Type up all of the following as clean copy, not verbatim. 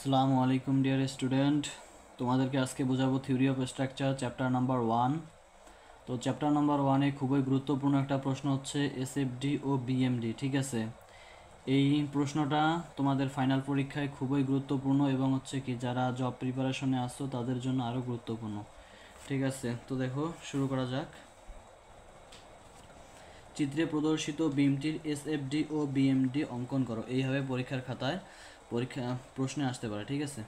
আসসালামু আলাইকুম dear student, তোমাদেরকে আজকে বোঝাবো theory of structure chapter number 1। তো চ্যাপ্টার নাম্বার 1-এ খুবই গুরুত্বপূর্ণ একটা প্রশ্ন হচ্ছে এসএফডি ও বিএমডি। ঠিক আছে, এই প্রশ্নটা তোমাদের ফাইনাল পরীক্ষায় খুবই গুরুত্বপূর্ণ এবং হচ্ছে কি যারা জব প্রিপারেশনে আসছো তাদের জন্য আরও গুরুত্বপূর্ণ। ঠিক আছে, তো দেখো শুরু করা যাক। চিত্রে প্রদর্শিত বিমটির এসএফডি ও বিএমডি অঙ্কন করো। এইভাবে পরীক্ষার খাতায় প্রশ্নে আসতে পারে। ঠিক আছে,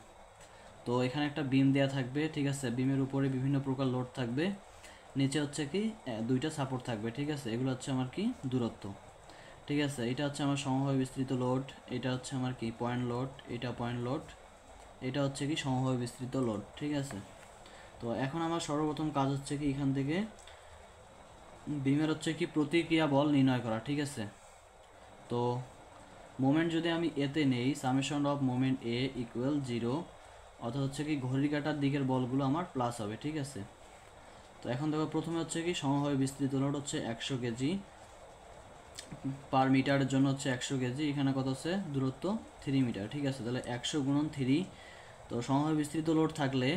তো এখানে একটা বিম দেয়া থাকবে। ঠিক আছে, বিমের উপরে বিভিন্ন প্রকার লোড থাকবে, নিচে হচ্ছে কি দুইটা সাপোর্ট থাকবে। ঠিক আছে, এগুলো হচ্ছে আমার কি দূরত্ব। ঠিক আছে, এটা হচ্ছে আমার সমভাবে বিস্তৃত লোড, এটা হচ্ছে আমার কি পয়েন্ট লোড, এটা পয়েন্ট লোড, এটা হচ্ছে কি সমভাবে বিস্তৃত লোড। ঠিক আছে, তো এখন আমার সর্বপ্রথম কাজ হচ্ছে কি এখান থেকে বিমের হচ্ছে কি প্রতিক্রিয়া বল নির্ণয় করা। ঠিক আছে, তো মোমেন্ট যদি আমি এতে নেই, summation of moment A equal 0, অর্থাৎ হচ্ছে কি ঘড়ির কাঁটার দিকের বলগুলো আমার প্লাস হবে। ঠিক আছে, তো এখন দেখো প্রথমে হচ্ছে কি সমভাবে বিস্তৃত লোড হচ্ছে 100 কেজি পার মিটারের জন্য হচ্ছে 100 কেজি, এখানে কত হচ্ছে দূরত্ব 3 মিটার। ঠিক আছে, তাহলে 100 গুণন 3। তো সমভাবে বিস্তৃত লোড থাকলে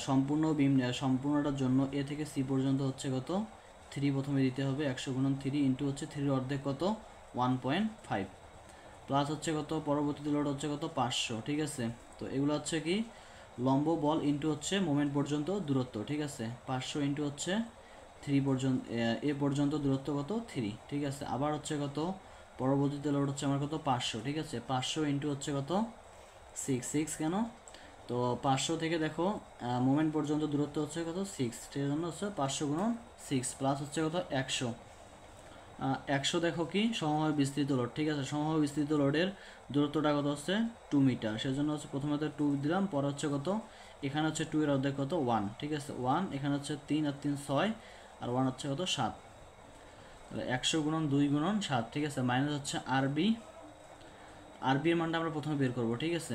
সম্পূর্ণটার জন্য এ থেকে সি পর্যন্ত হচ্ছে কত 3 প্রথমে দিতে হবে। 100 গুণন 3 ইন্টু হচ্ছে 3 অর্ধেক কত 1.5, প্লাস হচ্ছে কত পরবর্তীতে লোড হচ্ছে কত 500। ঠিক আছে, তো এগুলো হচ্ছে কি লম্ব বল ইন্টু হচ্ছে মোমেন্ট পর্যন্ত দূরত্ব। ঠিক আছে, 500 ইন্টু হচ্ছে 3 পর্যন্ত এ পর্যন্ত দূরত্ব কত 3। ঠিক আছে, আবার হচ্ছে কত পরবর্তীতে লোড হচ্ছে আমার কত 500। ঠিক আছে, 500 ইন্টু হচ্ছে কত 6 কেন, তো 500 থেকে দেখো মোমেন্ট পর্যন্ত দূরত্ব হচ্ছে কত 6, সেই জন্য হচ্ছে 500 গুণন 6 প্লাস হচ্ছে কত 100। 100 দেখো কি সমভাবে বিস্তৃত লোড। ঠিক আছে, সমভাবে বিস্তৃত লোডের দূরত্বটা কত হচ্ছে 2 মিটার, সেজন্য হচ্ছে প্রথমে তো 2 দিলাম, পরে হচ্ছে কত এখানে হচ্ছে 2 এর অর্ধেক কত 1। ঠিক আছে, 1 এখানে হচ্ছে 3 আর 3 6, আর 1 হচ্ছে কত 7, তাহলে 100 গুণন 2 গুণন 7। ঠিক আছে, মাইনাস হচ্ছে আরবি এর মানটা আমরা প্রথমে বের করব। ঠিক আছে,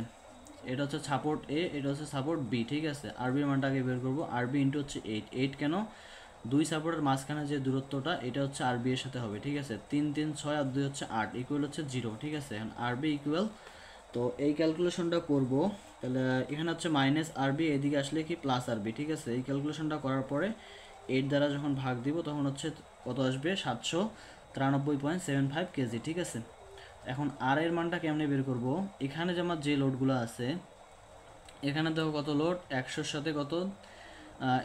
এটা হচ্ছে সাপোর্ট এ, এটা হচ্ছে সাপোর্ট বি। ঠিক আছে, আরবির মানটা আগে বের করব। আরবি ইন্টু হচ্ছে 8 কেন, দুই সাপোর্টের মাঝখানে যে দূরত্বটা এটা হচ্ছে আরবি এর সাথে হবে। ঠিক আছে, 3 3 6 আর 2 হচ্ছে 8, ইকুয়াল হচ্ছে 0। ঠিক আছে, এখন আরবি ইকুয়াল, তো এই ক্যালকুলেশনটা করব। তাহলে এখানে হচ্ছে মাইনাস আরবি, এদিকে আসলে কি প্লাস আরবি। ঠিক আছে, এই ক্যালকুলেশনটা করার পরে 8 দ্বারা যখন ভাগ দিব তখন হচ্ছে কত আসবে 793.75 কেজি। ঠিক আছে, এখন আর এর মানটা কেমনে বের করব, এখানে যে আমার যে লোডগুলো আছে এখানে দেখো কত লোড 100-র সাথে কত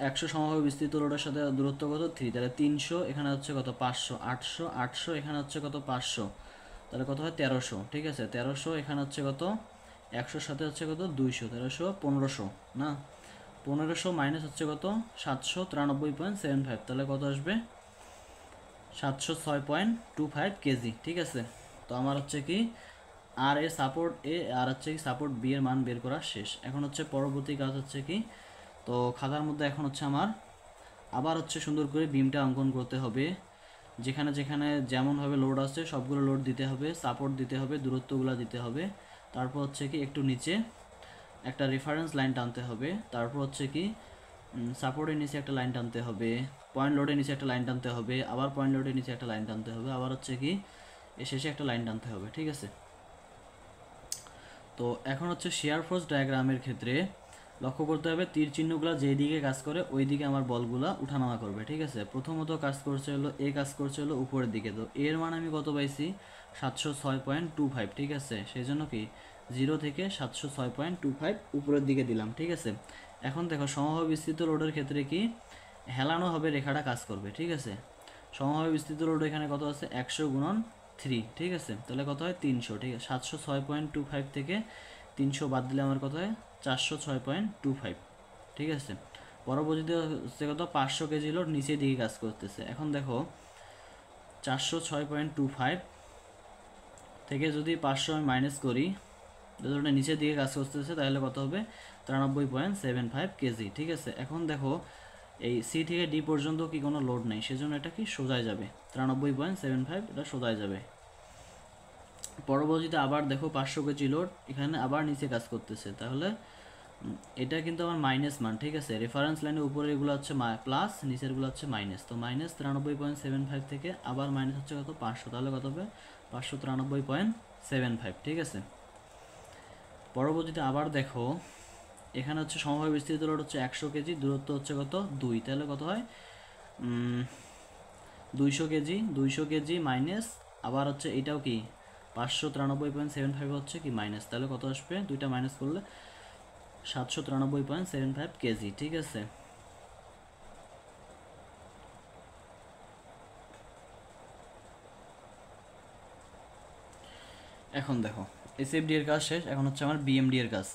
100 সমভাবে বিস্তৃত লোডের সাথে দূরত্ব কত 3, তাহলে 300, এখানে হচ্ছে কত 500, 800 এখানে হচ্ছে কত 500, তাহলে কত হয় 1300। ঠিক আছে, 1300 এখানে হচ্ছে কত 100-র সাথে হচ্ছে কত 200, 1300 1500 না 1500 মাইনাস হচ্ছে কত 793.75, তাহলে কত আসবে 706.25 কেজি। ঠিক আছে, তো আমার হচ্ছে কি আর এ সাপোর্ট এ আর হচ্ছে কি সাপোর্ট বি এর মান বের করা শেষ। এখন হচ্ছে পরবর্তী কাজ হচ্ছে কি, তো খাতার মধ্যে এখন হচ্ছে আমার আবার হচ্ছে সুন্দর করে বিমটা অঙ্কন করতে হবে। যেখানে যেখানে যেমনভাবে লোড আছে সবগুলো লোড দিতে হবে, সাপোর্ট দিতে হবে, দূরত্বগুলো দিতে হবে। তারপর হচ্ছে কি একটু নিচে একটা রেফারেন্স লাইন টানতে হবে। তারপর হচ্ছে কি সাপোর্টের নিচে একটা লাইন টানতে হবে, পয়েন্ট লোডের নিচে একটা লাইন টানতে হবে, আবার পয়েন্ট লোডের নিচে একটা লাইন টানতে হবে, আবার হচ্ছে কি শেষে একটা লাইন টানতে হবে। ঠিক আছে, তো এখন হচ্ছে শেয়ার ফোর্স ডায়াগ্রামের ক্ষেত্রে লক্ষ্য করতে হবে তীর চিহ্নগুলো যেই দিকে কাজ করে ওই দিকে আমার বলগুলা উঠানামা করবে। ঠিক আছে, প্রথমত কাজ করছে হলো এ, কাজ করছে হলো উপরের দিকে, তো এর মান আমি কত পাইছি 706.25। ঠিক আছে, সেই জন্য কি 0 থেকে 706.25 উপরের দিকে দিলাম। ঠিক আছে, এখন দেখো সমভাবে বিস্তৃত লোডের ক্ষেত্রে কি হেলানো হবে রেখাটা কাজ করবে। ঠিক আছে, সমভাবে বিস্তৃত লোড এখানে কত আছে 100 গুণন 3। ঠিক আছে, তাহলে কত হয় 300। ঠিক আছে, 706.25 থেকে 300 বাদ দিলে আমার কত হয় 406.25। ঠিক আছে, পরবর্তীতে হচ্ছে কত 500 কেজি লোড নিচের দিকে কাজ করতেছে। এখন দেখো 406.25 থেকে যদি 500 আমি মাইনাস করি, যদি নিচের দিকে কাজ করতেছে তাহলে কত হবে 93.75 কেজি। ঠিক আছে, এখন দেখো এই সি থেকে ডি পর্যন্ত কি কোনো লোড নেই, সেজন্য এটা কি সোজায় যাবে 93.75, এটা সোজায় যাবে। পরবর্তীতে আবার দেখো 500 কেজি লোড এখানে আবার নিচে কাজ করতেছে, তাহলে এটা কিন্তু আমার মাইনাস মান। ঠিক আছে, রেফারেন্স লাইনের উপরে এগুলো হচ্ছে প্লাস, নিচেরগুলো হচ্ছে মাইনাস, তো মাইনাস 93.75 থেকে আবার মাইনাস হচ্ছে কত 500, তাহলে কত হবে 593.75। ঠিক আছে, পরবর্তীতে আবার দেখো এখানে হচ্ছে সমভাবে বিস্তৃত লোড হচ্ছে 100 কেজি, দূরত্ব হচ্ছে কত 2, তাহলে কত হয় 200 কেজি মাইনাস আবার হচ্ছে এটাও কি 593.75 হচ্ছে কি মাইনাস, তাহলে কত আসবে দুইটা মাইনাস করলে 793.75 কেজি। ঠিক আছে, এখন দেখো এসএফডি এর কাজ শেষ, এখন হচ্ছে আমার বিএমডি এর কাজ।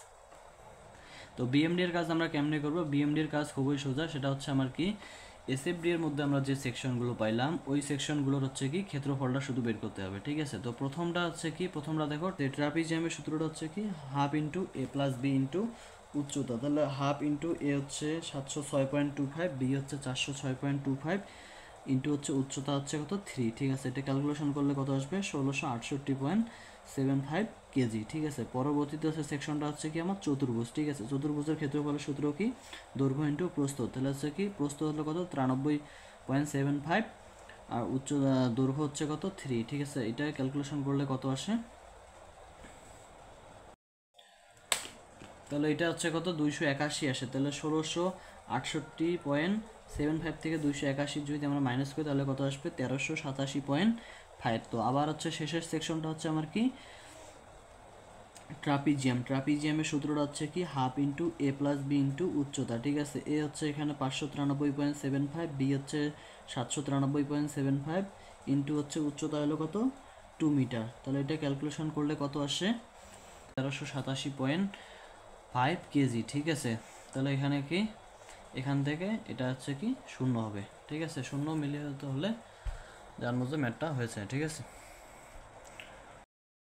তো বিএমডি এর কাজ আমরা কেমনে করব? বিএমডি এর কাজ খুবই সোজা, সেটা হচ্ছে আমার কি এসএফডি এর মধ্যে আমরা যে সেকশনগুলো পাইলাম ওই সেকশনগুলোর হচ্ছে কি ক্ষেত্রফলটা শুধু বের করতে হবে। ঠিক আছে, তো প্রথমটা হচ্ছে কি, প্রথমটা দেখো ট্রাপিজিয়ামের সূত্রটা হচ্ছে কি হাফ ইন্টু এ প্লাস বি ইন্টু উচ্চতা, তাহলে হাফ ইন্টু এ হচ্ছে 706.25, বি হচ্ছে 406.25 ইন্টু হচ্ছে উচ্চতা হচ্ছে কত 3। ঠিক আছে, এটা ক্যালকুলেশন করলে কত আসবে 1668.75 কেজি। ঠিক আছে, পরবর্তীতে হচ্ছে সেকশনটা হচ্ছে কি আমার চতুর্ভুজ। ঠিক আছে, চতুর্ভুজের ক্ষেত্রফলের সূত্র কি দৈর্ঘ্য ইন্টু প্রস্থ, তাহলে হচ্ছে কি প্রস্থ হলো কত 93.75 আর দৈর্ঘ্য হচ্ছে কত 3। ঠিক আছে, এটা ক্যালকুলেশন করলে কত আসে, তাহলে এটা হচ্ছে কত 281 আসে, তাহলে 1668.75 থেকে 281 যদি আমরা মাইনাস করি তাহলে কত আসবে 1387.5। তো আবার হচ্ছে শেষের সেকশনটা হচ্ছে আমার কি ট্রাপিজিয়ামের সূত্রটা হচ্ছে কি হাফ ইন্টু এ প্লাস বি ইন্টু উচ্চতা। ঠিক আছে, এ হচ্ছে এখানে 593.75, বি হচ্ছে 793.75 ইন্টু হচ্ছে উচ্চতা হলো কত 2 মিটার, তাহলে এটা ক্যালকুলেশন করলে কত আসে 1387.5 কেজি। ঠিক আছে, তাহলে এখানে কি এখান থেকে এটা হচ্ছে কি শূন্য হবে। ঠিক আছে, শূন্য মিলিয়ে হতে হলে যার মধ্যে ম্যাথটা হয়েছে। ঠিক আছে।